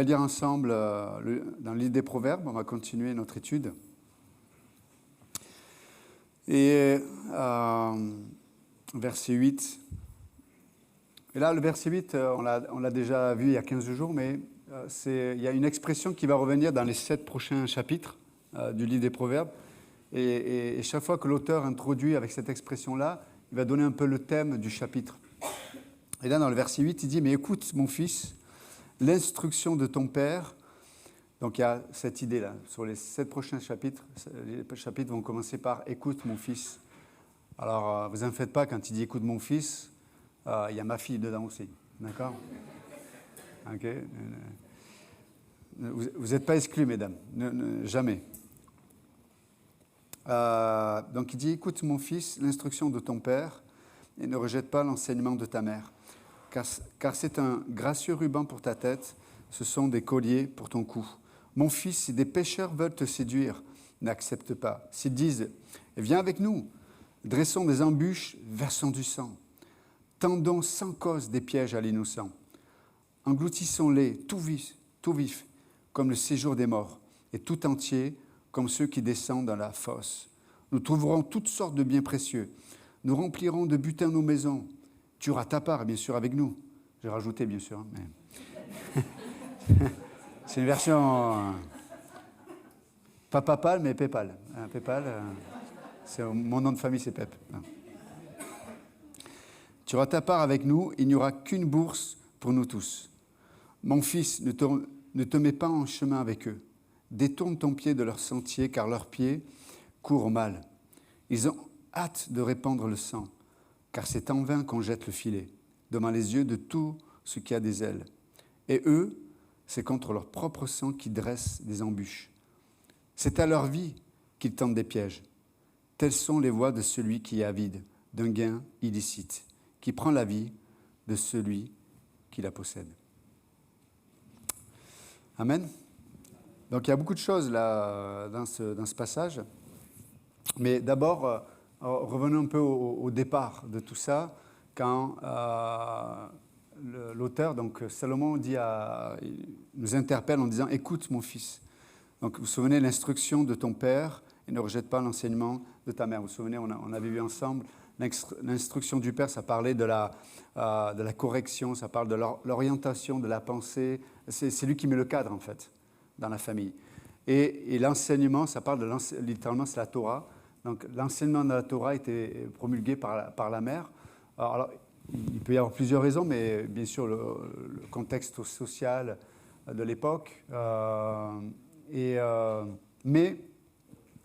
On va lire ensemble dans le livre des Proverbes, on va continuer notre étude. Et verset 8. Et là, le verset 8, on l'a déjà vu il y a 15 jours, mais il y a une expression qui va revenir dans les 7 prochains chapitres du livre des Proverbes. Et chaque fois que l'auteur introduit avec cette expression-là, il va donner un peu le thème du chapitre. Et là, dans le verset 8, il dit « Mais écoute, mon fils, l'instruction de ton père ». Donc il y a cette idée-là. Sur les 7 prochains chapitres, les chapitres vont commencer par « Écoute, mon fils ». Alors, vous en faites pas, quand il dit « Écoute, mon fils », il y a ma fille dedans aussi. D'accord? Ok. Vous n'êtes pas exclus, mesdames. Jamais. Donc il dit « Écoute, mon fils, l'instruction de ton père, et ne rejette pas l'enseignement de ta mère. Car c'est un gracieux ruban pour ta tête, ce sont des colliers pour ton cou. Mon fils, si des pécheurs veulent te séduire, n'accepte pas. S'ils disent, viens avec nous, dressons des embûches, versons du sang. Tendons sans cause des pièges à l'innocent. Engloutissons-les tout vif, comme le séjour des morts, et tout entier, comme ceux qui descendent dans la fosse. Nous trouverons toutes sortes de biens précieux. Nous remplirons de butin nos maisons. Tu auras ta part, bien sûr, avec nous. J'ai rajouté, bien sûr. Mais... C'est une version... pas papale, mais pépale. Pépale, mon nom de famille, c'est Pep. Tu auras ta part avec nous, il n'y aura qu'une bourse pour nous tous. Mon fils, ne te mets pas en chemin avec eux. Détourne ton pied de leur sentier, car leurs pieds courent au mal. Ils ont hâte de répandre le sang, car c'est en vain qu'on jette le filet, devant les yeux de tout ce qui a des ailes. Et eux, c'est contre leur propre sang qu'ils dressent des embûches. C'est à leur vie qu'ils tentent des pièges. Telles sont les voies de celui qui est avide d'un gain illicite, qui prend la vie de celui qui la possède. Amen. Donc il y a beaucoup de choses là dans ce passage. Mais d'abord, revenons un peu au départ de tout ça, quand l'auteur, donc Salomon, nous interpelle en disant « Écoute mon fils ». Donc vous vous souvenez l'instruction de ton père et ne rejette pas l'enseignement de ta mère. Vous vous souvenez, on avait vu ensemble l'instruction du père, ça parlait de la correction, ça parle de l'orientation, de la pensée. C'est lui qui met le cadre en fait dans la famille. Et l'enseignement, ça parle littéralement, c'est la Torah. Donc l'enseignement de la Torah était promulgué par la mère. Alors, il peut y avoir plusieurs raisons, mais bien sûr le contexte social de l'époque, mais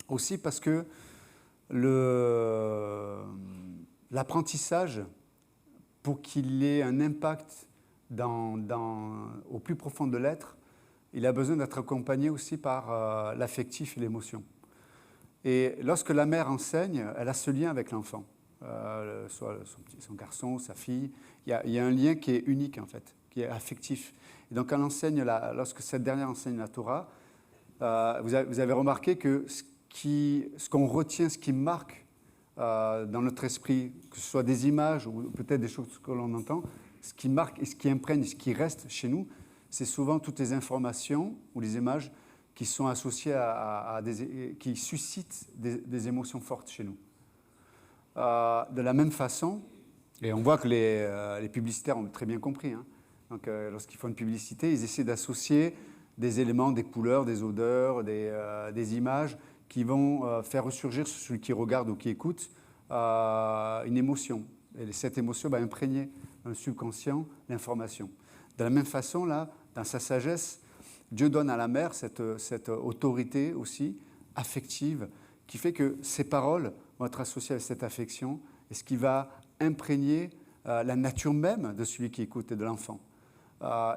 aussi parce que l'apprentissage, pour qu'il ait un impact au plus profond de l'être, il a besoin d'être accompagné aussi par l'affectif et l'émotion. Et lorsque la mère enseigne, elle a ce lien avec l'enfant, soit son garçon, sa fille. Il y a un lien qui est unique en fait, qui est affectif. Et donc lorsque cette dernière enseigne la Torah, vous avez remarqué que ce qu'on retient, ce qui marque dans notre esprit, que ce soit des images ou peut-être des choses que l'on entend, ce qui marque et ce qui imprègne, ce qui reste chez nous, c'est souvent toutes les informations ou les images qui sont associées qui suscitent des émotions fortes chez nous. De la même façon, et on voit que les publicitaires ont très bien compris, hein. Donc, lorsqu'ils font une publicité, ils essaient d'associer des éléments, des couleurs, des odeurs, des images qui vont faire ressurgir sur celui qui regarde ou qui écoute une émotion. Et cette émotion va imprégner dans le subconscient l'information. De la même façon, là, dans sa sagesse, Dieu donne à la mère cette autorité aussi affective qui fait que ses paroles vont être associées à cette affection et ce qui va imprégner la nature même de celui qui écoute et de l'enfant.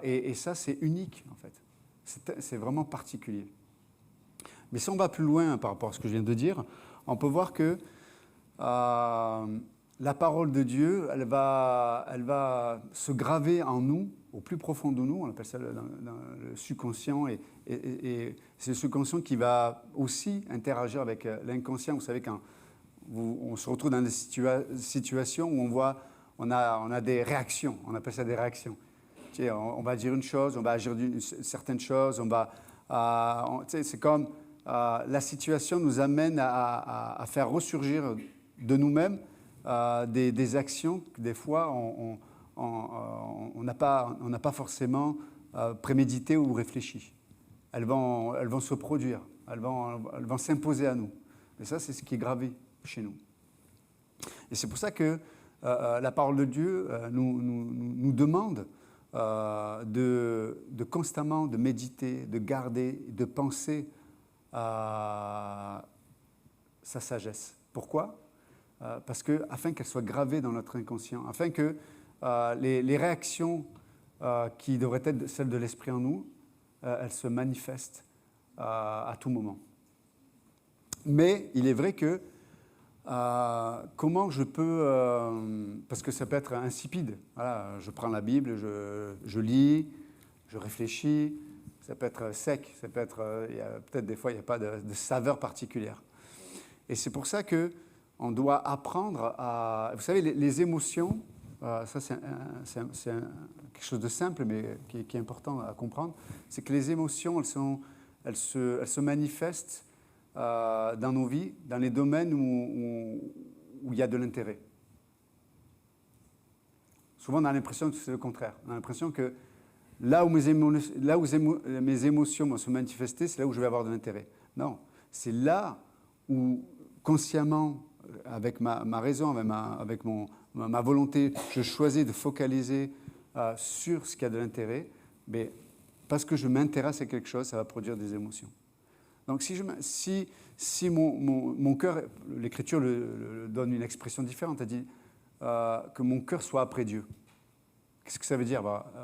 Et ça, c'est unique en fait. C'est vraiment particulier. Mais si on va plus loin par rapport à ce que je viens de dire, on peut voir que la parole de Dieu, elle va se graver en nous, au plus profond de nous, on appelle ça dans le subconscient, et c'est le subconscient qui va aussi interagir avec l'inconscient. Vous savez, quand on se retrouve dans des situations où on a des réactions, on appelle ça des réactions. Tu sais, on va dire une chose, on va agir d'une certaine chose, tu sais, c'est comme la situation nous amène à faire ressurgir de nous-mêmes des actions que des fois on n'a pas forcément prémédité ou réfléchi. Elles vont se produire, elles vont s'imposer à nous. Et ça, c'est ce qui est gravé chez nous. Et c'est pour ça que la parole de Dieu nous demande de constamment de méditer, de garder, de penser sa sagesse. Pourquoi ? Parce que, afin qu'elle soit gravée dans notre inconscient, afin que les réactions qui devraient être celles de l'esprit en nous, elles se manifestent à tout moment. Mais il est vrai que comment je peux, parce que ça peut être insipide, voilà, je prends la Bible, je lis, je réfléchis, ça peut être sec, ça peut être, peut-être des fois il n'y a pas de saveur particulière. Et c'est pour ça qu'on doit apprendre à... Vous savez, les émotions, ça c'est quelque chose de simple mais qui est important à comprendre, c'est que les émotions, elles se manifestent dans nos vies, dans les domaines où il y a de l'intérêt. Souvent, on a l'impression que c'est le contraire. On a l'impression que là où mes émotions vont se manifester, c'est là où je vais avoir de l'intérêt. Non, c'est là où, consciemment, avec ma raison, avec ma volonté, je choisis de focaliser sur ce qui a de l'intérêt, mais parce que je m'intéresse à quelque chose, ça va produire des émotions. Donc si mon cœur, l'Écriture donne une expression différente, elle dit que mon cœur soit après Dieu. Qu'est-ce que ça veut dire,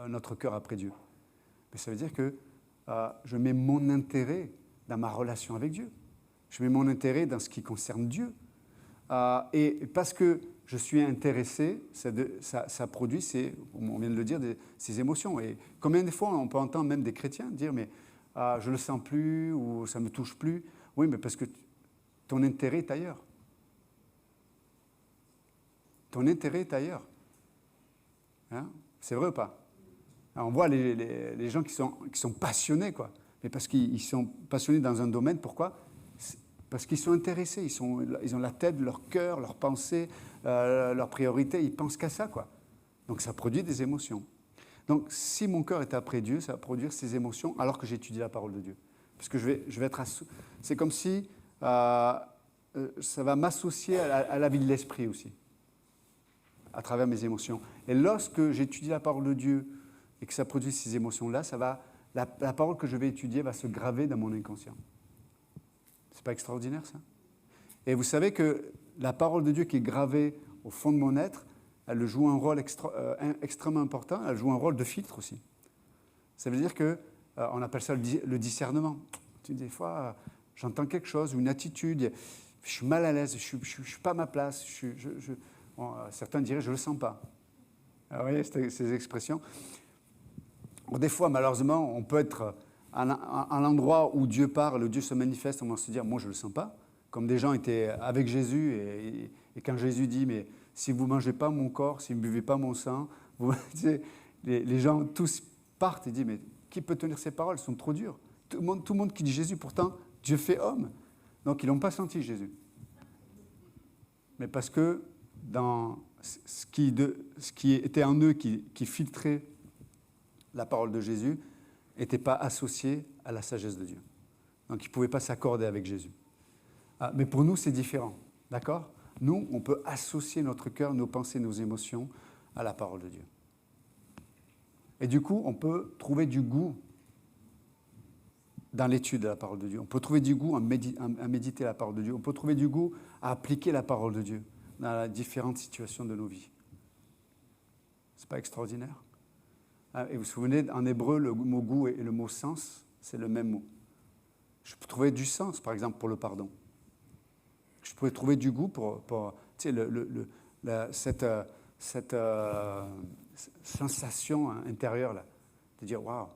notre cœur après Dieu ? Mais ça veut dire que je mets mon intérêt dans ma relation avec Dieu. Je mets mon intérêt dans ce qui concerne Dieu. Et parce que je suis intéressé, ça produit, on vient de le dire, ces émotions. Et combien de fois on peut entendre même des chrétiens dire « mais je ne le sens plus » ou « ça ne me touche plus ». Oui, mais parce que ton intérêt est ailleurs. Ton intérêt est ailleurs. Hein? C'est vrai ou pas ? Alors on voit les gens qui sont passionnés, quoi. Mais parce qu'ils sont passionnés dans un domaine, pourquoi ? Parce qu'ils sont intéressés, ils ont la tête, leur cœur, leurs pensées, leurs priorités, ils pensent qu'à ça, quoi. Donc ça produit des émotions. Donc si mon cœur est après Dieu, ça va produire ces émotions alors que j'étudie la parole de Dieu. Parce que je vais être c'est comme si ça va m'associer à la vie de l'esprit aussi, à travers mes émotions. Et lorsque j'étudie la parole de Dieu et que ça produit ces émotions-là, la parole que je vais étudier va se graver dans mon inconscient. C'est pas extraordinaire, ça ? Et vous savez que la parole de Dieu qui est gravée au fond de mon être, elle joue un rôle extrêmement important, elle joue un rôle de filtre aussi. Ça veut dire qu'on appelle ça le discernement. Des fois, j'entends quelque chose, une attitude, je suis mal à l'aise, je ne suis pas à ma place, certains diraient je ne le sens pas. Vous voyez ces expressions. Bon, des fois, malheureusement, on peut être à l'endroit où Dieu parle, où Dieu se manifeste, on va se dire moi je ne le sens pas. Comme des gens étaient avec Jésus et quand Jésus dit mais si vous ne mangez pas mon corps, si vous ne buvez pas mon sang, les gens tous partent et disent mais qui peut tenir ces paroles ? Elles sont trop dures. Tout le monde qui dit Jésus, pourtant Dieu fait homme. Donc ils n'ont pas senti Jésus. Mais parce que dans ce qui était en eux, qui filtrait la parole de Jésus, n'était pas associé à la sagesse de Dieu. Donc ils ne pouvaient pas s'accorder avec Jésus. Mais pour nous, c'est différent. D'accord ? Nous, on peut associer notre cœur, nos pensées, nos émotions à la parole de Dieu. Et du coup, on peut trouver du goût dans l'étude de la parole de Dieu. On peut trouver du goût à méditer la parole de Dieu. On peut trouver du goût à appliquer la parole de Dieu dans les différentes situations de nos vies. C'est pas extraordinaire ? Et vous vous souvenez, en hébreu, le mot goût et le mot sens, c'est le même mot. Je peux trouver du sens, par exemple, pour le pardon. Je pourrais trouver du goût pour tu sais, cette sensation intérieure là, de dire waouh,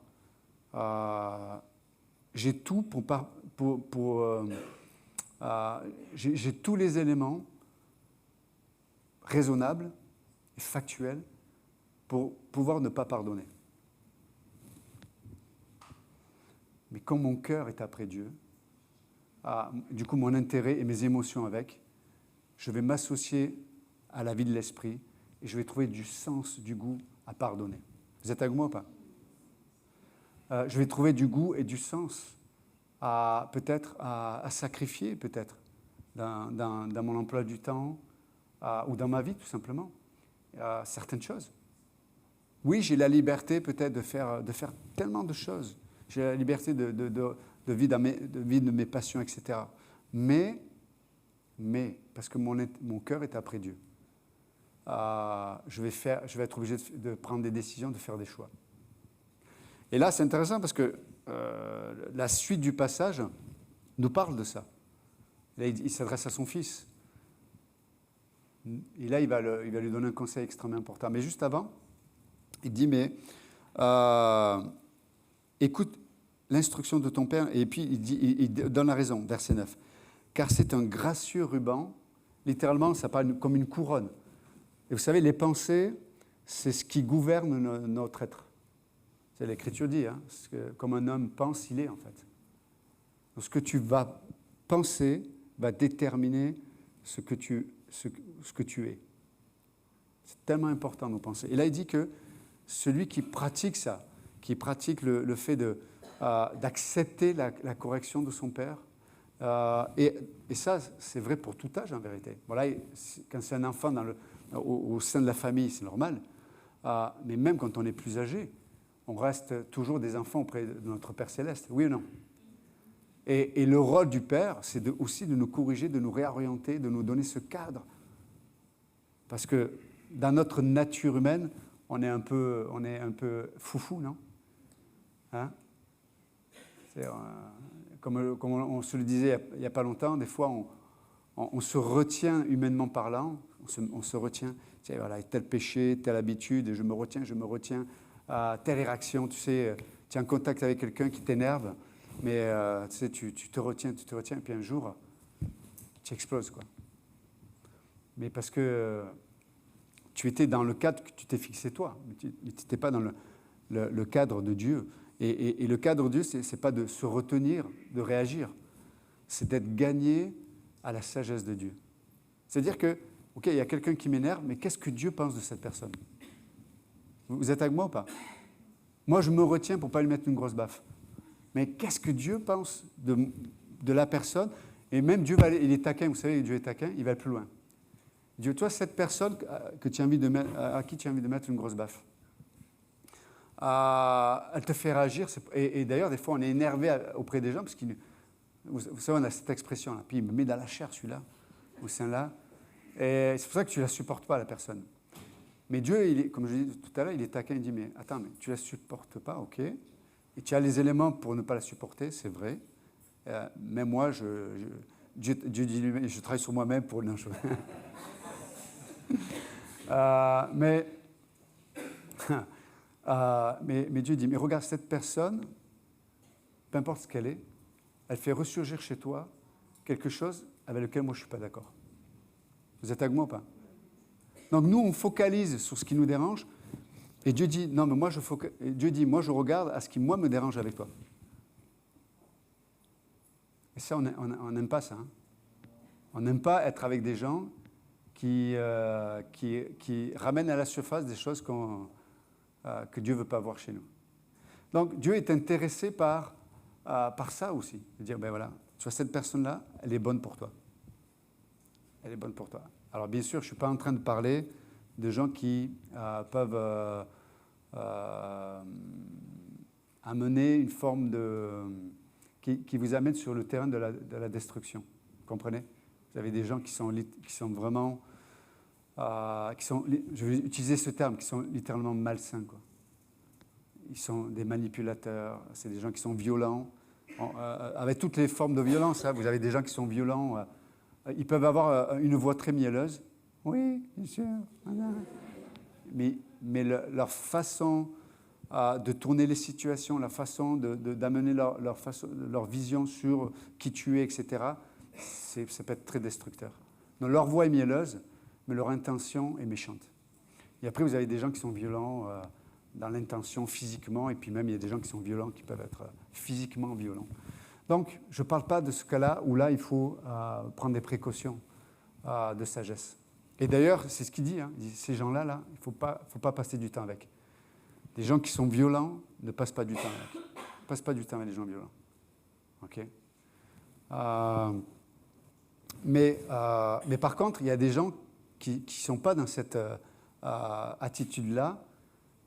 j'ai tout j'ai tous les éléments raisonnables et factuels pour pouvoir ne pas pardonner. Mais quand mon cœur est après Dieu, du coup mon intérêt et mes émotions avec, je vais m'associer à la vie de l'esprit et je vais trouver du sens, du goût à pardonner. Vous êtes avec moi ou pas? Je vais trouver du goût et du sens peut-être à sacrifier peut-être dans mon emploi du temps ou dans ma vie tout simplement certaines choses. Oui, j'ai la liberté peut-être de faire tellement de choses. J'ai la liberté de vivre de mes passions, etc. Mais parce que mon cœur est après Dieu, je vais être obligé de prendre des décisions, de faire des choix. Et là, c'est intéressant parce que la suite du passage nous parle de ça. Là, il s'adresse à son fils. Et là, il va lui donner un conseil extrêmement important. Mais juste avant, il dit, mais écoute l'instruction de ton père. Et puis, il donne la raison, verset 9. Car c'est un gracieux ruban. Littéralement, ça parle comme une couronne. Et vous savez, les pensées, c'est ce qui gouverne notre être. C'est l'Écriture dit, hein, comme un homme pense, il est en fait. Donc, ce que tu vas penser va déterminer ce que tu es. C'est tellement important nos pensées. Et là, il dit que celui qui pratique ça, qui pratique le fait d'accepter la correction de son père, et ça, c'est vrai pour tout âge en vérité. Voilà, quand c'est un enfant au sein de la famille, c'est normal. Mais même quand on est plus âgé, on reste toujours des enfants auprès de notre Père Céleste, oui ou non? Et le rôle du Père, c'est aussi de nous corriger, de nous réorienter, de nous donner ce cadre. Parce que dans notre nature humaine, on est un peu foufou, non? Hein? Comme on se le disait il n'y a pas longtemps, des fois on se retient humainement parlant, on se retient, tu sais, voilà, tel péché, telle habitude, je me retiens, telle réaction, tu sais, tu es en contact avec quelqu'un qui t'énerve, mais tu sais, tu te retiens, et puis un jour, tu exploses, quoi. Mais parce que tu étais dans le cadre que tu t'es fixé toi, mais tu n'étais pas dans le cadre de Dieu. Et le cadre de Dieu, ce n'est pas de se retenir, de réagir, c'est d'être gagné à la sagesse de Dieu. C'est-à-dire que, ok, il y a quelqu'un qui m'énerve, mais qu'est-ce que Dieu pense de cette personne? Vous êtes avec moi ou pas? Moi, je me retiens pour ne pas lui mettre une grosse baffe. Mais qu'est-ce que Dieu pense de la personne? Et même Dieu, il est taquin, vous savez, Dieu est taquin, il va plus loin. Dieu, toi, cette personne à qui tu as envie de mettre une grosse baffe, elle te fait réagir. Et d'ailleurs, des fois, on est énervé auprès des gens, parce vous savez, on a cette expression-là. Puis il me met dans la chair, celui-là, au sein-là. Et c'est pour ça que tu ne la supportes pas, la personne. Mais Dieu, comme je l'ai dit tout à l'heure, il est taquin, il dit, mais attends, mais tu ne la supportes pas, ok? Et tu as les éléments pour ne pas la supporter, c'est vrai. Mais moi, Dieu dit lui-même, je travaille sur moi-même pour... Non, mais Dieu dit, mais regarde, cette personne, peu importe ce qu'elle est, elle fait ressurgir chez toi quelque chose avec lequel moi je ne suis pas d'accord. Vous êtes avec moi ou pas? Donc nous, on focalise sur ce qui nous dérange, et Dieu dit, non, mais Dieu dit, moi je regarde à ce qui, moi, me dérange avec toi. Et ça, on n'aime pas ça. Hein. On n'aime pas être avec des gens qui ramènent à la surface des choses que Dieu ne veut pas voir chez nous. Donc Dieu est intéressé par ça aussi. De dire, ben voilà, tu vois, cette personne-là, elle est bonne pour toi. Elle est bonne pour toi. Alors bien sûr, je ne suis pas en train de parler de gens qui peuvent amener une forme qui vous amène sur le terrain de la destruction. Vous comprenez? Vous avez des gens qui sont vraiment... je vais utiliser ce terme, qui sont littéralement malsains, quoi. Ils sont des manipulateurs, c'est des gens qui sont violents, avec toutes les formes de violence. Hein, vous avez des gens qui sont violents, ils peuvent avoir une voix très mielleuse. Oui, bien sûr. Mais leur façon de tourner les situations, la façon d'amener leur vision sur qui tu es, etc., ça peut être très destructeur. Donc leur voix est mielleuse, mais leur intention est méchante. Et après, vous avez des gens qui sont violents, dans l'intention physiquement, et puis même il y a des gens qui sont violents, qui peuvent être physiquement violents. Donc, je ne parle pas de ce cas-là où là, il faut prendre des précautions de sagesse. Et d'ailleurs, c'est ce qu'il dit, hein, il dit, ces gens-là, là, il ne faut pas passer du temps avec. Les gens qui sont violents ne passent pas du temps avec. Ne passent pas du temps avec les gens violents. OK ? Mais par contre, il y a des gens qui ne sont pas dans cette attitude-là,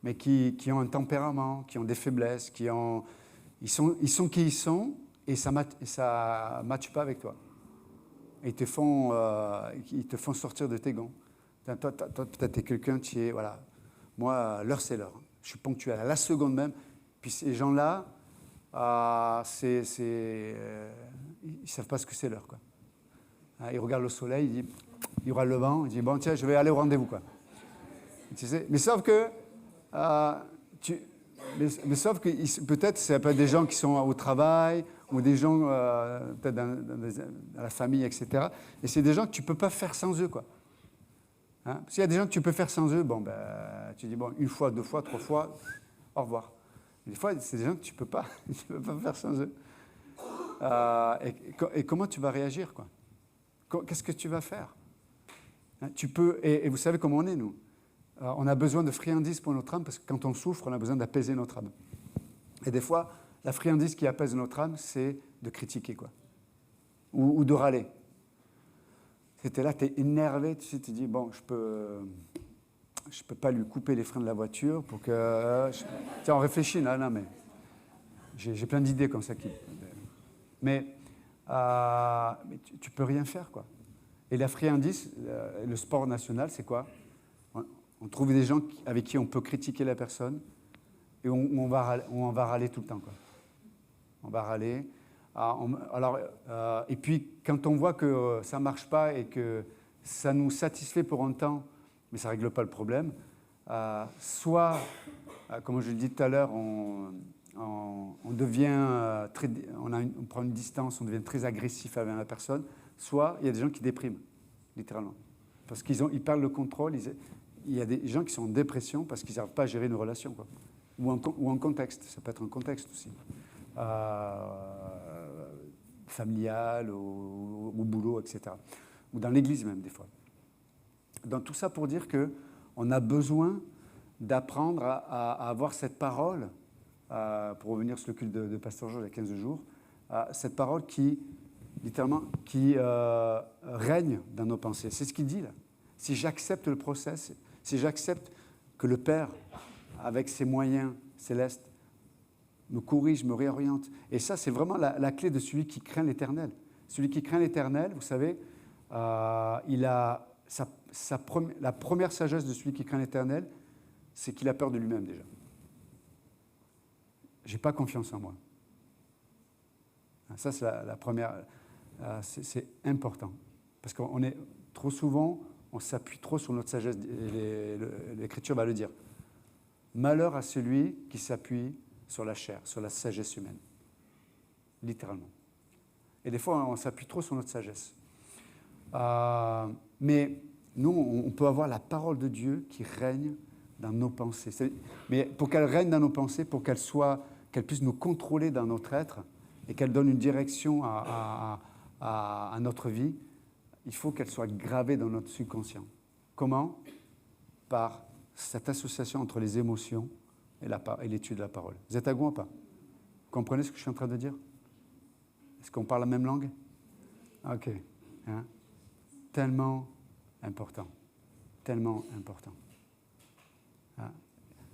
mais qui ont un tempérament, qui ont des faiblesses, ils sont qui ils sont, et ça ne matche pas avec toi. Et ils te font sortir de tes gonds. Toi peut-être tu es quelqu'un, voilà. Moi, l'heure, c'est l'heure. Je suis ponctuel à la seconde même. Puis ces gens-là, ils ne savent pas ce que c'est l'heure, quoi. Ils regardent le soleil, ils disent, il y aura le vent, ils disent, bon, tiens, je vais aller au rendez-vous, quoi. Tu sais, mais sauf que, sauf que peut-être ça peut être des gens qui sont au travail, ou des gens peut-être dans la famille, etc. Et c'est des gens que tu ne peux pas faire sans eux, quoi. Hein? S'il y a des gens que tu peux faire sans eux, bon, tu dis, bon, une fois, deux fois, trois fois, au revoir. Des fois, c'est des gens que tu peux pas faire sans eux. Et comment tu vas réagir, quoi? Qu'est-ce que tu vas faire? Hein, et vous savez comment on est, nous. On a besoin de friandises pour notre âme, parce que quand on souffre, on a besoin d'apaiser notre âme. Et des fois, la friandise qui apaise notre âme, c'est de critiquer, quoi. Ou de râler. C'était là, tu es énervé, tu dis, bon, je peux pas lui couper les freins de la voiture pour que... Tiens, on réfléchit, non, mais j'ai plein d'idées comme ça. Mais tu peux rien faire, quoi. Et la friandise, le sport national, c'est quoi? On trouve des gens avec qui on peut critiquer la personne et on va râler tout le temps, quoi. On va râler. Et puis, quand on voit que ça ne marche pas et que ça nous satisfait pour un temps, mais ça ne règle pas le problème, soit, comme je le dis tout à l'heure, on prend une distance, on devient très agressif avec la personne, soit il y a des gens qui dépriment, littéralement. Parce qu'ils perdent le contrôle. Il y a des gens qui sont en dépression parce qu'ils n'arrivent pas à gérer une relation, quoi. Ou en contexte, ça peut être un contexte aussi. Familial, au boulot, etc. Ou dans l'église même, des fois. Donc tout ça pour dire qu'on a besoin d'apprendre à avoir cette parole, pour revenir sur le culte de Pasteur Georges il y a 15 jours, cette parole qui, littéralement, règne dans nos pensées. C'est ce qu'il dit là. Si j'accepte le process, si j'accepte que le Père, avec ses moyens célestes, me corrige, me réoriente. Et ça, c'est vraiment la clé de celui qui craint l'Éternel. Celui qui craint l'Éternel, vous savez, il a la première sagesse de celui qui craint l'Éternel, c'est qu'il a peur de lui-même déjà. Je n'ai pas confiance en moi. Ça, c'est la première. C'est important. Parce qu'on est trop souvent, on s'appuie trop sur notre sagesse. L'Écriture va le dire. Malheur à celui qui s'appuie sur la chair, sur la sagesse humaine. Littéralement. Et des fois, on s'appuie trop sur notre sagesse. Mais nous, on peut avoir la parole de Dieu qui règne dans nos pensées. Mais pour qu'elle règne dans nos pensées, pour qu'elle puisse nous contrôler dans notre être et qu'elle donne une direction à notre vie, il faut qu'elle soit gravée dans notre subconscient. Comment? Par cette association entre les émotions et l'étude de la parole. Vous êtes à goût ou pas? Vous comprenez ce que je suis en train de dire? Est-ce qu'on parle la même langue? Ok. Hein? Tellement important. Tellement important. Hein?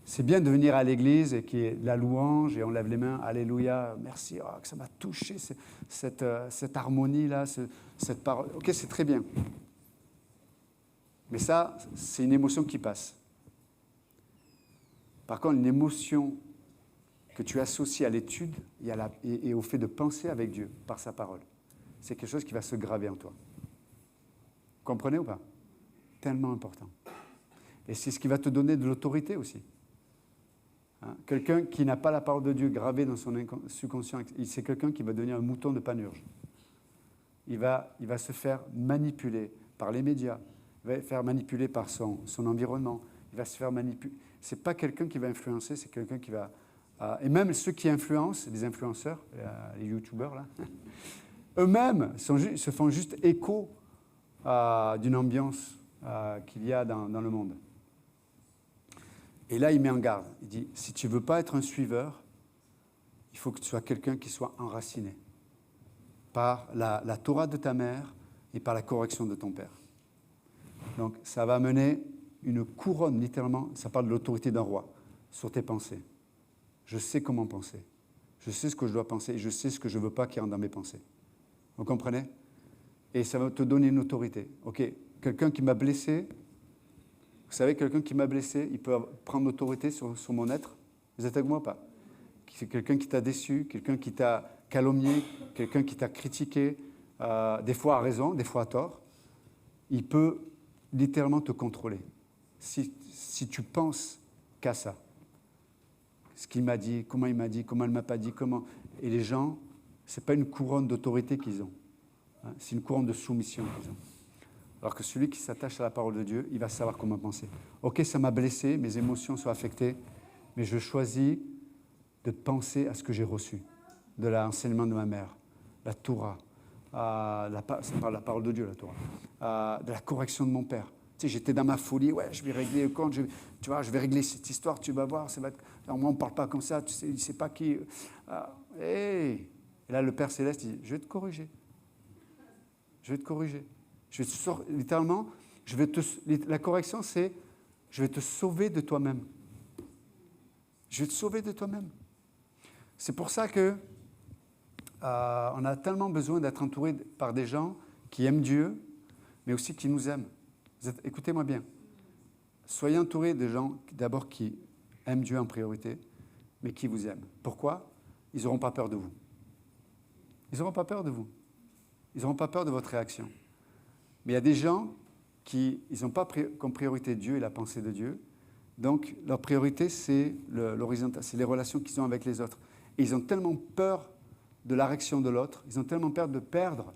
C'est bien de venir à l'église et qu'il y ait de la louange et on lève les mains. Alléluia, merci, que ça m'a touché, cette harmonie-là, cette parole. Ok, c'est très bien. Mais ça, c'est une émotion qui passe. Par contre, une émotion que tu associes à l'étude et au fait de penser avec Dieu par sa parole, c'est quelque chose qui va se graver en toi. Vous comprenez ou pas? Tellement important. Et c'est ce qui va te donner de l'autorité aussi. Hein? Quelqu'un qui n'a pas la parole de Dieu gravée dans son subconscient, c'est quelqu'un qui va devenir un mouton de Panurge. Il va se faire manipuler par les médias, il va se faire manipuler par son environnement, il va se faire manipuler. Ce n'est pas quelqu'un qui va influencer, c'est quelqu'un qui va... et même ceux qui influencent, les influenceurs, les youtubeurs, là, eux-mêmes se font juste écho d'une ambiance qu'il y a dans le monde. Et là, il met en garde. Il dit, si tu ne veux pas être un suiveur, il faut que tu sois quelqu'un qui soit enraciné par la Torah de ta mère et par la correction de ton père. Donc, ça va mener une couronne, littéralement, ça parle de l'autorité d'un roi, sur tes pensées. Je sais comment penser. Je sais ce que je dois penser et je sais ce que je ne veux pas qui rentre dans mes pensées. Vous comprenez? Et ça va te donner une autorité. Ok, quelqu'un qui m'a blessé, vous savez, quelqu'un qui m'a blessé, il peut prendre l'autorité sur mon être. Vous êtes avec moi ou pas? C'est quelqu'un qui t'a déçu, quelqu'un qui t'a calomnié, quelqu'un qui t'a critiqué, des fois à raison, des fois à tort. Il peut littéralement te contrôler. Si tu penses qu'à ça, ce qu'il m'a dit, comment il m'a dit, comment elle ne m'a pas dit, comment... Et les gens, ce n'est pas une couronne d'autorité qu'ils ont, hein, c'est une couronne de soumission qu'ils ont. Alors que celui qui s'attache à la parole de Dieu, il va savoir comment penser. Ok, ça m'a blessé, mes émotions sont affectées, mais je choisis de penser à ce que j'ai reçu, de l'enseignement de ma mère, la Torah, ça parle de la parole de Dieu, la Torah, de la correction de mon père. Tu sais, j'étais dans ma folie, ouais, je vais régler le compte, tu vois, je vais régler cette histoire, tu vas voir, alors moi on ne parle pas comme ça, tu sais, il ne sait pas qui... Et là, le Père Céleste dit, je vais te corriger. Je vais te corriger. Je vais te littéralement, la correction, c'est, je vais te sauver de toi-même. Je vais te sauver de toi-même. C'est pour ça que on a tellement besoin d'être entouré par des gens qui aiment Dieu, mais aussi qui nous aiment. Écoutez-moi bien. Soyez entourés de gens d'abord qui aiment Dieu en priorité, mais qui vous aiment. Pourquoi? Ils n'auront pas peur de vous. Ils n'auront pas peur de vous. Ils n'auront pas peur de votre réaction. Mais il y a des gens qui n'ont pas comme priorité Dieu et la pensée de Dieu. Donc, leur priorité, c'est l'horizontal, c'est les relations qu'ils ont avec les autres. Et ils ont tellement peur de la réaction de l'autre, ils ont tellement peur de perdre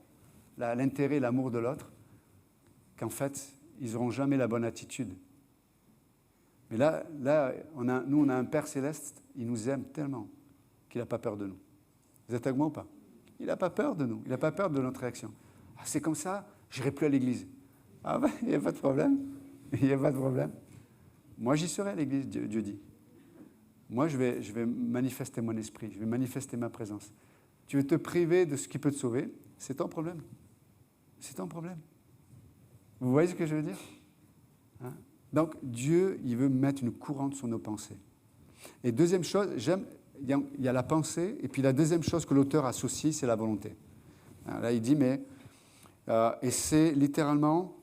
l'intérêt et l'amour de l'autre, qu'en fait, ils n'auront jamais la bonne attitude. Mais là nous, on a un Père Céleste, il nous aime tellement qu'il n'a pas peur de nous. Vous êtes avec moi ou pas? Il n'a pas peur de nous, il n'a pas peur de notre réaction. Ah, c'est comme ça, je n'irai plus à l'église. Ah ben, il n'y a pas de problème, il n'y a pas de problème. Moi, j'y serai à l'église, Dieu dit. Moi, je vais manifester mon esprit, je vais manifester ma présence. Tu veux te priver de ce qui peut te sauver, c'est ton problème. C'est ton problème. Vous voyez ce que je veux dire? Hein? Donc, Dieu, il veut mettre une couronne sur nos pensées. Et deuxième chose, il y a la pensée, et puis la deuxième chose que l'auteur associe, c'est la volonté. Là, il dit, et c'est littéralement,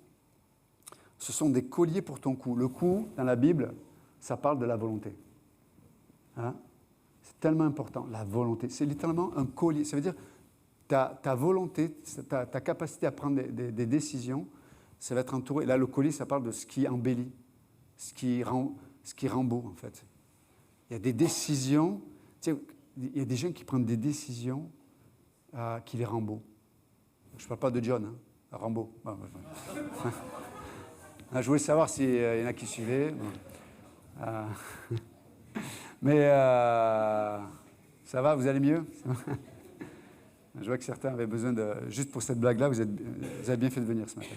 ce sont des colliers pour ton cou. Le cou, dans la Bible, ça parle de la volonté. Hein? C'est tellement important, la volonté. C'est littéralement un collier. Ça veut dire ta volonté, ta capacité à prendre des décisions, ça va être entouré. Là, le collier, ça parle de ce qui embellit, ce qui rend beau, en fait. Il y a des décisions, tu sais, il y a des gens qui prennent des décisions qui les rendent beaux. Je ne parle pas de John, hein, Rambo. Je voulais savoir s'il y en a qui suivaient. Mais ça va, vous allez mieux? Je vois que certains avaient besoin de... Juste pour cette blague-là, vous avez bien fait de venir ce matin.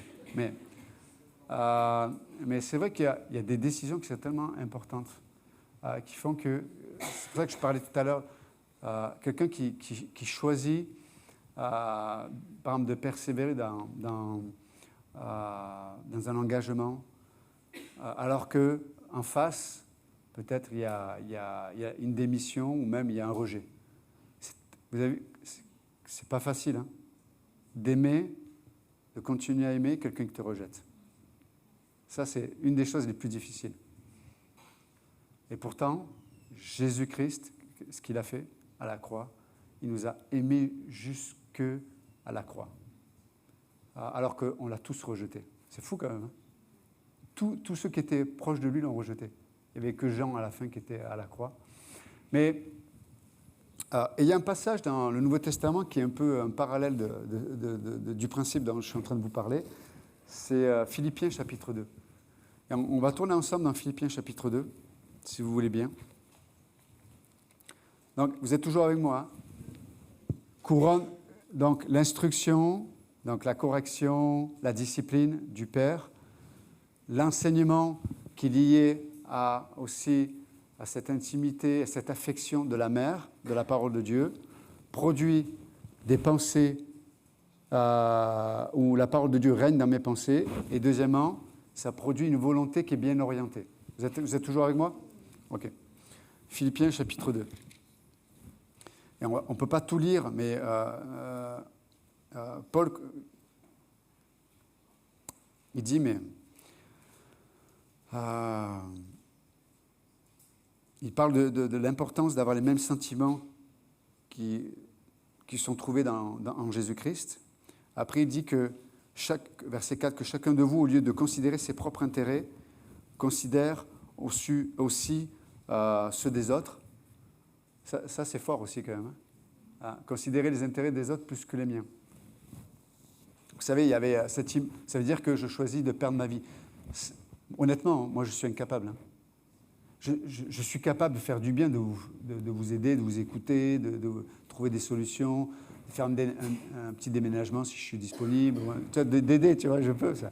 Mais c'est vrai qu'il y a des décisions qui sont tellement importantes, qui font que... C'est pour ça que je parlais tout à l'heure, quelqu'un qui choisit, par exemple, de persévérer dans un engagement, alors qu'en face, peut-être il y a une démission ou même il y a un rejet. Vous avez vu, c'est pas facile, hein, d'aimer, de continuer à aimer quelqu'un qui te rejette. Ça, c'est une des choses les plus difficiles. Et pourtant, Jésus-Christ, ce qu'il a fait à la croix, il nous a aimés jusque à la croix. Alors qu'on l'a tous rejeté. C'est fou quand même. Hein? Tous ceux qui étaient proches de lui l'ont rejeté. Il n'y avait que Jean à la fin qui était à la croix. Mais il y a un passage dans le Nouveau Testament qui est un peu un parallèle du principe dont je suis en train de vous parler. C'est Philippiens chapitre 2. Et on va tourner ensemble dans Philippiens chapitre 2. si vous voulez bien. Donc, vous êtes toujours avec moi. Couronne, donc l'instruction, donc la correction, la discipline du Père, l'enseignement qui est lié aussi à cette intimité, à cette affection de la mère, de la parole de Dieu, produit des pensées où la parole de Dieu règne dans mes pensées. Et deuxièmement, ça produit une volonté qui est bien orientée. Vous êtes toujours avec moi? Ok. Philippiens chapitre 2. Et on ne peut pas tout lire, mais Paul, il dit, mais il parle de l'importance d'avoir les mêmes sentiments qui sont trouvés en Jésus-Christ. Après, il dit que, verset 4, que chacun de vous, au lieu de considérer ses propres intérêts, considère aussi ceux des autres. Ça, c'est fort aussi quand même. Hein. Considérer les intérêts des autres plus que les miens. Vous savez, il y avait ça veut dire que je choisis de perdre ma vie. Honnêtement, moi, je suis incapable. Hein. Je suis capable de faire du bien, de vous aider, de vous écouter, de trouver des solutions, de faire un petit déménagement si je suis disponible, d'aider, tu vois, je peux ça.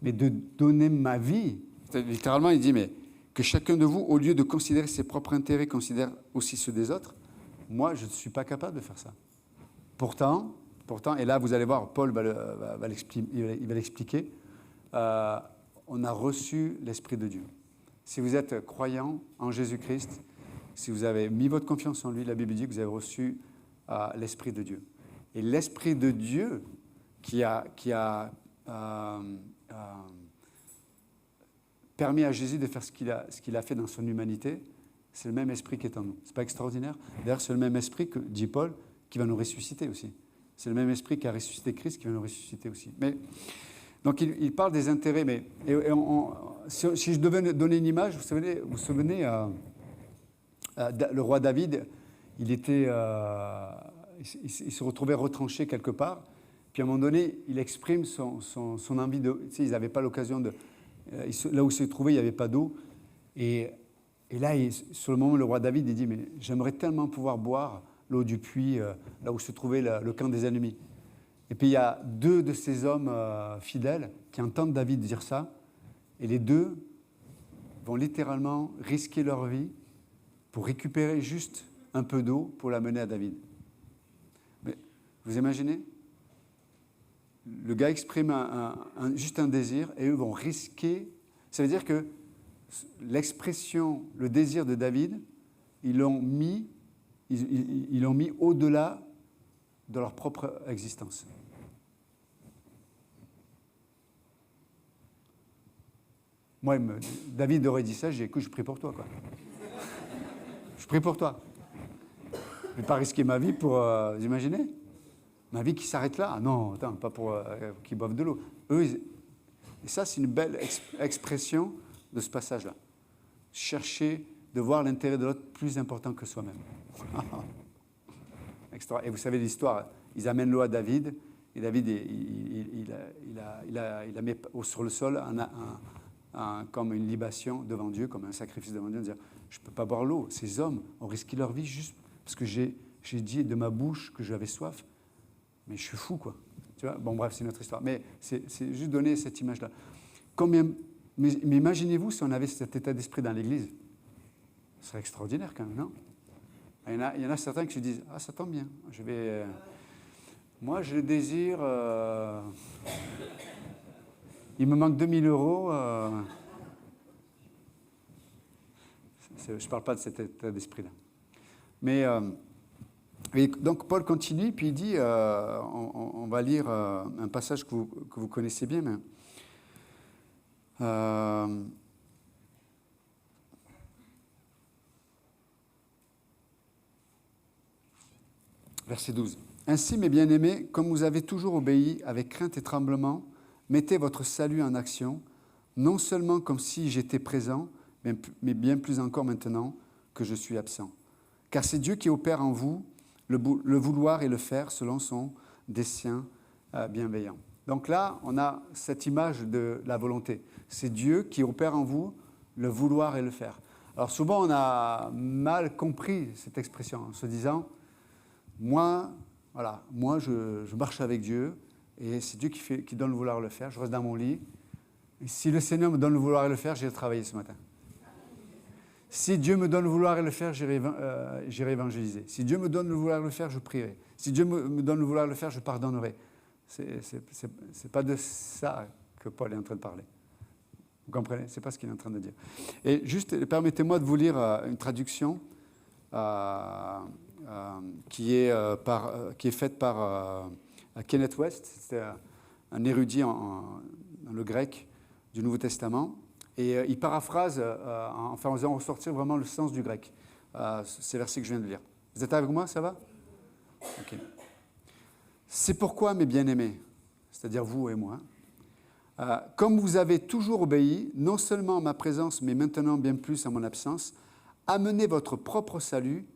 Mais de donner ma vie, littéralement, il dit, mais que chacun de vous, au lieu de considérer ses propres intérêts, considère aussi ceux des autres. Moi, je ne suis pas capable de faire ça. Pourtant, et là, vous allez voir, Paul va l'expliquer, on a reçu l'Esprit de Dieu. Si vous êtes croyant en Jésus-Christ, si vous avez mis votre confiance en lui, la Bible dit que vous avez reçu l'Esprit de Dieu. Et l'Esprit de Dieu qui a permis à Jésus de faire ce qu'il a fait dans son humanité, c'est le même esprit qui est en nous. C'est pas extraordinaire? D'ailleurs, c'est le même esprit que, dit Paul, qui va nous ressusciter aussi. C'est le même esprit qui a ressuscité Christ qui va nous ressusciter aussi. Mais, donc, il parle des intérêts. Mais si je devais donner une image, vous vous souvenez le roi David, il se retrouvait retranché quelque part. Puis à un moment donné, il exprime son envie de... Tu sais, ils n'avaient pas l'occasion de... là où il se trouvait, il n'y avait pas d'eau. Et là, sur le moment, le roi David, il dit, mais j'aimerais tellement pouvoir boire l'eau du puits, là où se trouvait le camp des ennemis. Et puis il y a deux de ces hommes fidèles qui entendent David dire ça, et les deux vont littéralement risquer leur vie pour récupérer juste un peu d'eau pour la mener à David. Mais vous imaginez? Le gars exprime juste un désir, et eux vont risquer. Ça veut dire que l'expression, le désir de David, ils l'ont mis au-delà de leur propre existence. Moi, David aurait dit ça, j'ai dit, écoute, je prie pour toi, quoi. Je prie pour toi. Je ne vais pas risquer ma vie pour, vous imaginez? Ma vie qui s'arrête là? Ah non, attends, pas pour qu'ils boivent de l'eau. Eux, et ça, c'est une belle expression de ce passage-là. Chercher de voir l'intérêt de l'autre plus important que soi-même. Et vous savez l'histoire, ils amènent l'eau à David, et David, il la met sur le sol comme une libation devant Dieu, comme un sacrifice devant Dieu, en disant, je ne peux pas boire l'eau. Ces hommes ont risqué leur vie juste parce que j'ai dit de ma bouche que j'avais soif, mais je suis fou, quoi. Tu vois, bon, bref, c'est notre histoire. Mais c'est juste donner cette image-là. Mais imaginez-vous si on avait cet état d'esprit dans l'Église. Ce serait extraordinaire quand même, non? Il y en a certains qui se disent, ah, ça tombe bien, moi, je désire... il me manque 2000 €. Je ne parle pas de cet état d'esprit-là. Mais... et donc Paul continue, puis il dit, on va lire un passage que vous connaissez bien, mais, verset 12. Ainsi, mes bien-aimés, comme vous avez toujours obéi avec crainte et tremblement, mettez votre salut en action, non seulement comme si j'étais présent, mais bien plus encore maintenant que je suis absent. Car c'est Dieu qui opère en vous le vouloir et le faire selon son dessein bienveillant. Donc là, on a cette image de la volonté. C'est Dieu qui opère en vous le vouloir et le faire. Alors souvent, on a mal compris cette expression en se disant, moi, je marche avec Dieu et c'est Dieu qui donne le vouloir le faire. Je reste dans mon lit. Et si le Seigneur me donne le vouloir et le faire, j'irai travailler ce matin. Si Dieu me donne le vouloir et le faire, j'irai évangéliser. Si Dieu me donne le vouloir et le faire, je prierai. Si Dieu me donne le vouloir et le faire, je pardonnerai. C'est pas de ça que Paul est en train de parler. Vous comprenez? Ce n'est pas ce qu'il est en train de dire. Et juste, permettez-moi de vous lire une traduction qui est faite par Kenneth West. C'était un érudit dans le grec du Nouveau Testament. Et il paraphrase en faisant ressortir vraiment le sens du grec. Ces versets que je viens de lire. Vous êtes avec moi? Ça va? Ok. C'est pourquoi, mes bien-aimés, c'est-à-dire vous et moi, comme vous avez toujours obéi, non seulement à ma présence, mais maintenant bien plus à mon absence, amenez votre propre salut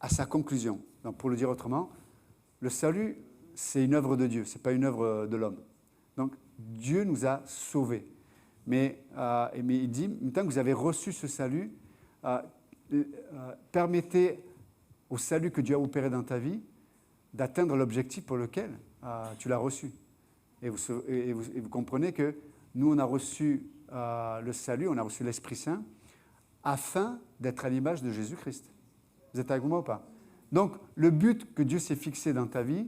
à sa conclusion. Donc, pour le dire autrement, le salut, c'est une œuvre de Dieu, ce n'est pas une œuvre de l'homme. Donc, Dieu nous a sauvés. Mais il dit, maintenant que vous avez reçu ce salut, permettez au salut que Dieu a opéré dans ta vie d'atteindre l'objectif pour lequel tu l'as reçu. Et vous comprenez que nous, on a reçu le salut, on a reçu l'Esprit Saint, afin d'être à l'image de Jésus-Christ. Vous êtes avec moi ou pas? Donc, le but que Dieu s'est fixé dans ta vie,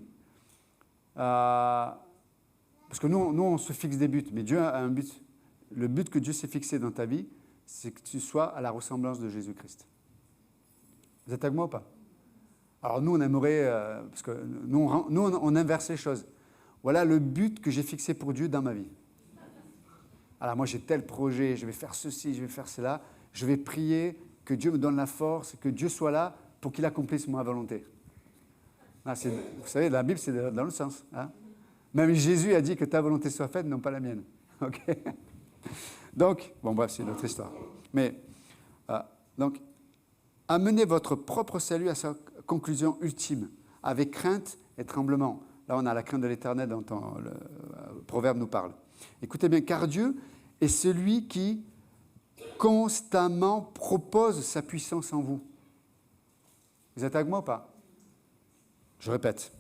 parce que nous, on se fixe des buts, mais Dieu a un but. Le but que Dieu s'est fixé dans ta vie, c'est que tu sois à la ressemblance de Jésus-Christ. Vous êtes avec moi ou pas? Alors nous, on aimerait, parce que nous, on inverse les choses. Voilà le but que j'ai fixé pour Dieu dans ma vie. Alors moi, j'ai tel projet, je vais faire ceci, je vais faire cela. Je vais prier que Dieu me donne la force, que Dieu soit là pour qu'il accomplisse ma volonté. Ah, vous savez, la Bible, c'est dans le sens. Hein? Même Jésus a dit que ta volonté soit faite, non pas la mienne. Okay. Donc, bon bref, c'est notre histoire. Mais, donc, amenez votre propre salut à sa conclusion ultime, avec crainte et tremblement. Là, on a la crainte de l'Éternel dont le Proverbe nous parle. Écoutez bien, car Dieu est celui qui constamment propose sa puissance en vous. Vous êtes avec moi ou pas? Je répète.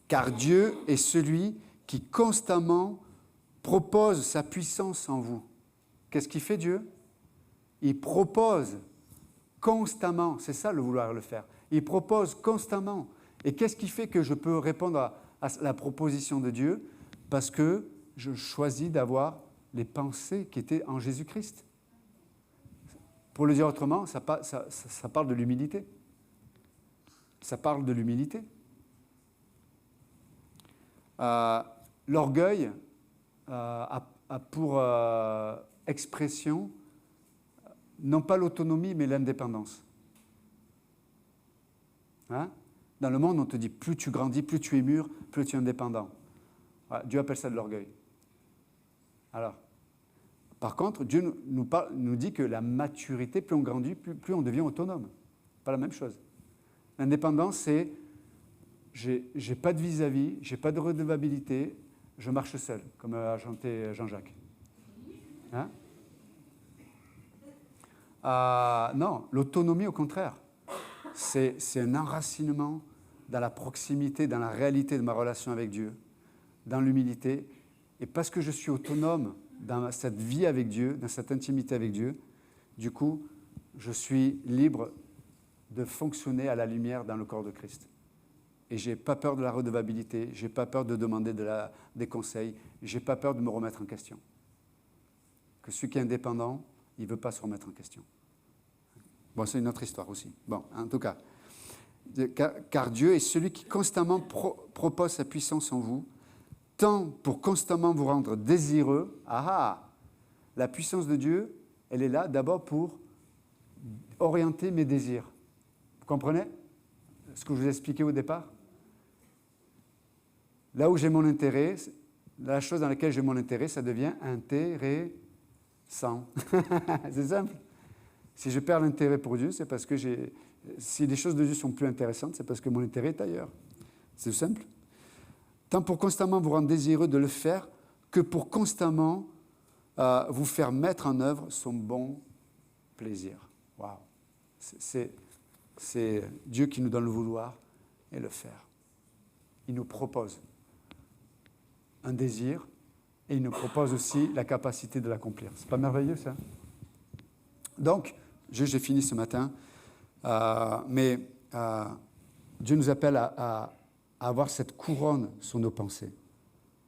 Car Dieu est celui qui constamment propose sa puissance en vous. Qu'est-ce qu'il fait Dieu? Il propose constamment, c'est ça le vouloir et le faire. Il propose constamment. Et qu'est-ce qui fait que je peux répondre à la proposition de Dieu? Parce que je choisis d'avoir les pensées qui étaient en Jésus-Christ. Pour le dire autrement, ça parle de l'humilité. Ça parle de l'humilité. L'orgueil a pour expression non pas l'autonomie, mais l'indépendance. Hein? Dans le monde, on te dit plus tu grandis, plus tu es mûr, plus tu es indépendant. Voilà, Dieu appelle ça de l'orgueil. Alors, par contre, Dieu nous dit que la maturité, plus on grandit, plus on devient autonome. Pas la même chose. L'indépendance, c'est j'ai pas de vis-à-vis, j'ai pas de redevabilité, je marche seul, comme a chanté Jean-Jacques. Hein? Non, l'autonomie, au contraire, c'est un enracinement dans la proximité, dans la réalité de ma relation avec Dieu, dans l'humilité. Et parce que je suis autonome dans cette vie avec Dieu, dans cette intimité avec Dieu, du coup, je suis libre de fonctionner à la lumière dans le corps de Christ. Et je n'ai pas peur de la redevabilité, je n'ai pas peur de demander des conseils, je n'ai pas peur de me remettre en question. Que celui qui est indépendant, il ne veut pas se remettre en question. Bon, c'est une autre histoire aussi. Bon, en tout cas, car Dieu est celui qui constamment propose sa puissance en vous, tant pour constamment vous rendre désireux. La puissance de Dieu, elle est là d'abord pour orienter mes désirs. Vous comprenez ce que je vous ai expliqué au départ? Là où j'ai mon intérêt, la chose dans laquelle j'ai mon intérêt, ça devient intéressant. C'est simple. Si je perds l'intérêt pour Dieu, c'est parce que si les choses de Dieu sont plus intéressantes, c'est parce que mon intérêt est ailleurs. C'est simple. Tant pour constamment vous rendre désireux de le faire, que pour constamment vous faire mettre en œuvre son bon plaisir. Waouh! C'est Dieu qui nous donne le vouloir et le faire. Il nous propose un désir et il nous propose aussi la capacité de l'accomplir. C'est pas merveilleux, ça? Donc, j'ai fini ce matin, mais Dieu nous appelle à avoir cette couronne sur nos pensées.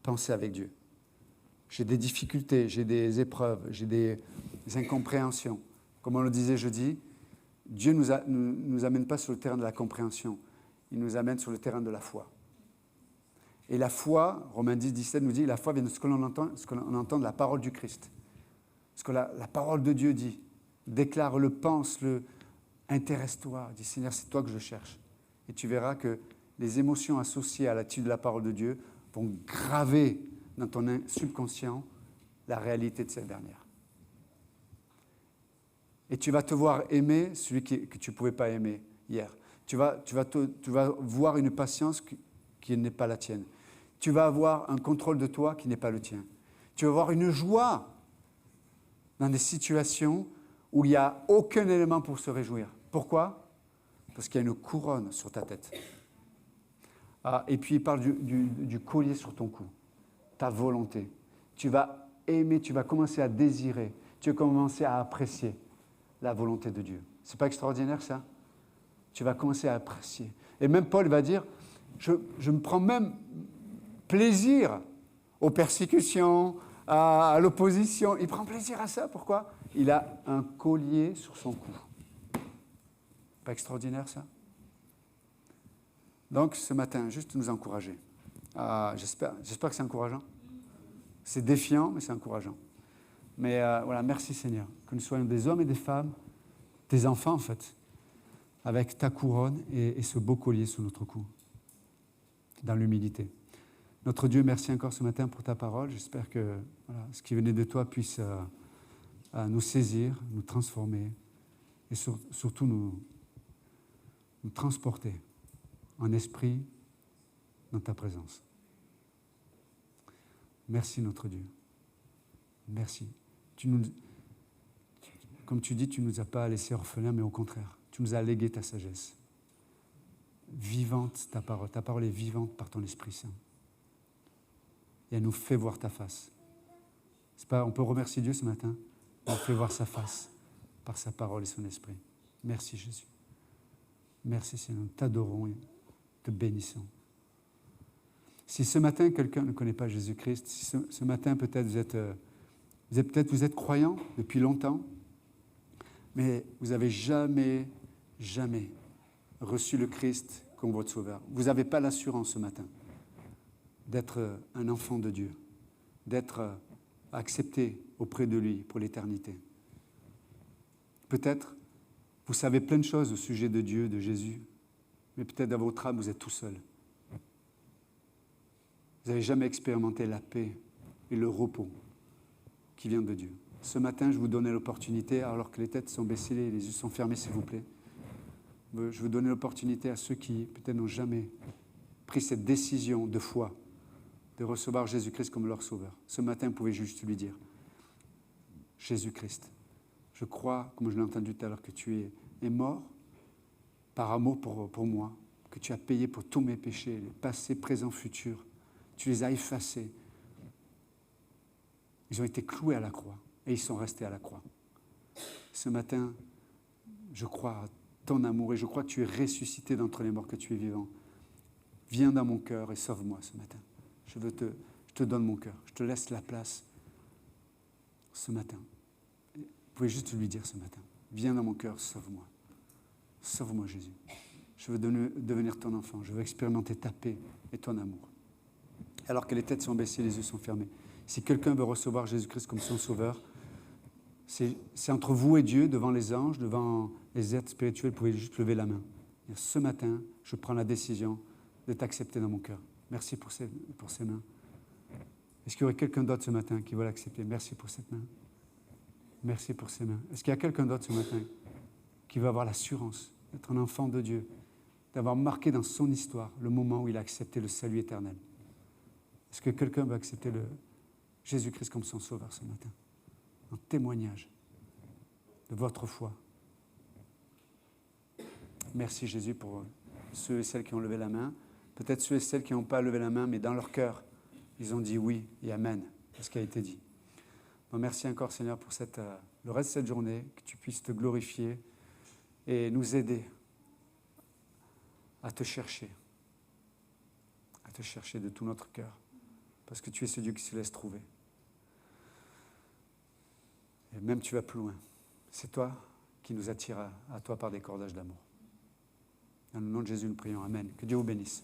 Penser avec Dieu. J'ai des difficultés, j'ai des épreuves, j'ai des incompréhensions. Comme on le disait jeudi, Dieu ne nous amène pas sur le terrain de la compréhension, il nous amène sur le terrain de la foi. Et la foi, Romains 10, 17 nous dit, la foi vient de ce que l'on entend de la parole du Christ. Ce que la parole de Dieu dit. Déclare-le, pense-le, intéresse-toi. Dis, Seigneur, c'est toi que je cherche. Et tu verras que les émotions associées à l'attitude de la parole de Dieu vont graver dans ton subconscient la réalité de cette dernière. Et tu vas te voir aimer celui que tu ne pouvais pas aimer hier. Tu vas voir une patience qui n'est pas la tienne. Tu vas avoir un contrôle de toi qui n'est pas le tien. Tu vas avoir une joie dans des situations où il n'y a aucun élément pour se réjouir. Pourquoi? Parce qu'il y a une couronne sur ta tête. Et puis il parle du collier sur ton cou, ta volonté. Tu vas aimer, tu vas commencer à désirer, tu vas commencer à apprécier la volonté de Dieu. C'est pas extraordinaire ça? Tu vas commencer à apprécier. Et même Paul va dire, je me prends même plaisir aux persécutions, à l'opposition. Il prend plaisir à ça. Pourquoi? Il a un collier sur son cou. Pas extraordinaire ça? Donc ce matin, juste nous encourager. J'espère que c'est encourageant. C'est défiant, mais c'est encourageant. Mais voilà, merci Seigneur, que nous soyons des hommes et des femmes, des enfants en fait, avec ta couronne et ce beau collier sur notre cou, dans l'humilité. Notre Dieu, merci encore ce matin pour ta parole. J'espère que voilà, ce qui venait de toi puisse nous saisir, nous transformer et surtout nous transporter en esprit dans ta présence. Merci notre Dieu. Merci. Comme tu dis, tu ne nous as pas laissés orphelins, mais au contraire, tu nous as légué ta sagesse. Vivante ta parole. Ta parole est vivante par ton Esprit Saint. Et elle nous fait voir ta face. On peut remercier Dieu ce matin. Elle nous fait voir sa face par sa parole et son esprit. Merci Jésus. Merci Seigneur. Nous t'adorons et te bénissons. Si ce matin quelqu'un ne connaît pas Jésus-Christ, si ce matin peut-être vous êtes croyant depuis longtemps, mais vous n'avez jamais reçu le Christ comme votre sauveur. Vous n'avez pas l'assurance ce matin d'être un enfant de Dieu, d'être accepté auprès de lui pour l'éternité. Peut-être vous savez plein de choses au sujet de Dieu, de Jésus, mais peut-être dans votre âme vous êtes tout seul. Vous n'avez jamais expérimenté la paix et le repos qui vient de Dieu. Ce matin, je vous donnais l'opportunité, alors que les têtes sont baissées, les yeux sont fermés, s'il vous plaît. Je vous donnais l'opportunité à ceux qui, peut-être, n'ont jamais pris cette décision de foi, de recevoir Jésus-Christ comme leur sauveur. Ce matin, vous pouvez juste lui dire, Jésus-Christ, je crois, comme je l'ai entendu tout à l'heure, que tu es mort par amour pour moi, que tu as payé pour tous mes péchés, les passés, présents, futurs. Tu les as effacés. Ils ont été cloués à la croix et ils sont restés à la croix. Ce matin, je crois à ton amour et je crois que tu es ressuscité d'entre les morts, que tu es vivant. Viens dans mon cœur et sauve-moi ce matin. Je te donne mon cœur. Je te laisse la place ce matin. Vous pouvez juste lui dire ce matin. Viens dans mon cœur, sauve-moi. Sauve-moi Jésus. Je veux devenir ton enfant. Je veux expérimenter ta paix et ton amour. Alors que les têtes sont baissées, les yeux sont fermés. Si quelqu'un veut recevoir Jésus-Christ comme son sauveur, c'est entre vous et Dieu, devant les anges, devant les êtres spirituels, vous pouvez juste lever la main. Et ce matin, je prends la décision de t'accepter dans mon cœur. Merci pour ces mains. Est-ce qu'il y aurait quelqu'un d'autre ce matin qui veut l'accepter? Merci pour cette main. Merci pour ces mains. Est-ce qu'il y a quelqu'un d'autre ce matin qui veut avoir l'assurance d'être un enfant de Dieu, d'avoir marqué dans son histoire le moment où il a accepté le salut éternel? Est-ce que quelqu'un veut accepter Jésus-Christ comme son sauveur ce matin? En témoignage de votre foi. Merci Jésus pour ceux et celles qui ont levé la main. Peut-être ceux et celles qui n'ont pas levé la main, mais dans leur cœur, ils ont dit oui et amen à ce qui a été dit. Donc, merci encore Seigneur pour le reste de cette journée, que tu puisses te glorifier et nous aider à te chercher de tout notre cœur, parce que tu es ce Dieu qui se laisse trouver. Et même tu vas plus loin. C'est toi qui nous attires à toi par des cordages d'amour. Dans le nom de Jésus, nous prions. Amen. Que Dieu vous bénisse.